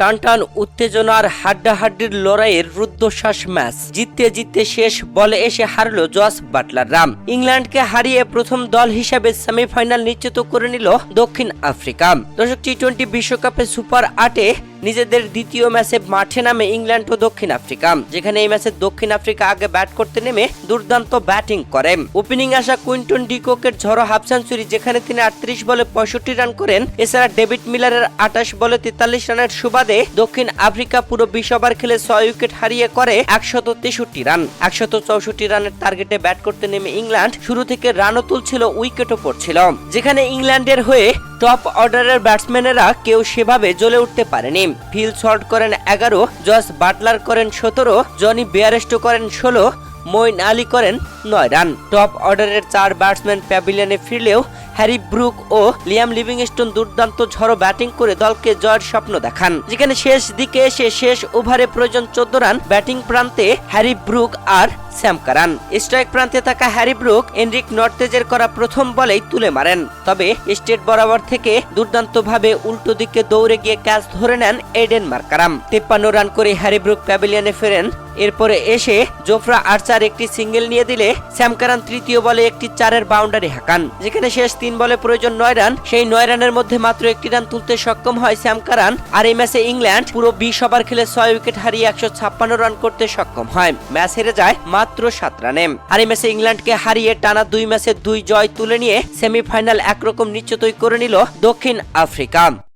টানটান উত্তেজনার হাড্ডাহাড্ডির লড়াইয়ের রুদ্ধশ্বাস ম্যাচ। জিততে জিততে শেষ বলে এসে হারল জস বাটলাররা। ইংল্যান্ডকে হারিয়ে প্রথম দল হিসেবে সেমিফাইনাল নিশ্চিত করে নিল দক্ষিণ আফ্রিকা। দর্শক, টি-20 বিশ্বকাপে সুপার 8-এ নিজেদের দ্বিতীয় ম্যাচে মাঠে নামে ইংল্যান্ড ও দক্ষিণ আফ্রিকা, যেখানে এই ম্যাচে দক্ষিণ আফ্রিকা আগে ব্যাট করতে নেমে দুর্দান্ত ব্যাটিং করে। ওপেনিং আসা কুইন্টন ডিককের ঝড়ো হাফ সেঞ্চুরি, যেখানে তিনি 38 বলে 65 রান করেন। এছাড়া ডেভিড মিলারের 28 বলে 43 রানের সুবাদে দক্ষিণ আফ্রিকা পুরো 20 ওভার খেলে 6 উইকেট হারিয়ে করে 163 রান। 164 রানের টার্গেটে ব্যাট করতে নেমে ইংল্যান্ড শুরু থেকে রানও তুলছিল, উইকেটও পড়ছিল, যেখানে ইংল্যান্ডের হয়ে টপ অর্ডারের ব্যাটসম্যানেরা কেউ সেভাবে জ্বলে উঠতে পারেনি। ফিল শর্ট করেন 11, জস বাটলার করেন 17, জনি বেয়ারস্টো করেন 16, মঈন আলী করেন 9 রান। টপ অর্ডারের 4 ব্যাটসম্যান প্যাভিলিয়নে ফিরলেও হ্যারি ব্রুক ও লিয়াম লিভিংস্টোন দুর্দান্ত ঝড়ো ব্যাটিং করে দলকে জয়ের স্বপ্ন দেখান, যেখানে শেষ দিকে এসে শেষ ওভারে প্রয়োজন 14 রান। ব্যাটিং প্রান্তে হ্যারি ব্রুক আর স্যাম কারান। স্ট্রাইক প্রান্তে থাকা হ্যারি ব্রুক এনরিক নর্তেজের করা প্রথম বলেই তুলে মারেন, তবে স্টেট বরাবর থেকে দুর্দান্তভাবে উল্টো দিকে দৌড়ে গিয়ে ক্যাচ ধরে নেন এডেন মার্কারাম। 53 রান করে হ্যারি ব্রুক প্যাভিলিয়নে ফেরেন। এরপরে এসে জোফরা আর্চার একটি সিঙ্গেল নিয়ে দিলে স্যাম কারান তৃতীয় বলে একটি 4-এর বাউন্ডারি হাঁকান, যেখানে শেষ 3 বলে প্রয়োজন 9 রান। সেই 9 রানের মধ্যে মাত্র একটি রান তুলতে সক্ষম হয় স্যাম কারান। আর এই ম্যাচে ইংল্যান্ড পুরো 20 ওভার খেলে 6 উইকেট হারিয়ে 156 রান করতে সক্ষম হয়। ম্যাচ হেরে যায় মাত্র 7 রানে। আর এই ম্যাচে ইংল্যান্ডকে হারিয়ে টানা 2 ম্যাচে 2 জয় তুলে নিয়ে সেমিফাইনাল একরকম নিশ্চিতই করে নিল দক্ষিণ আফ্রিকা।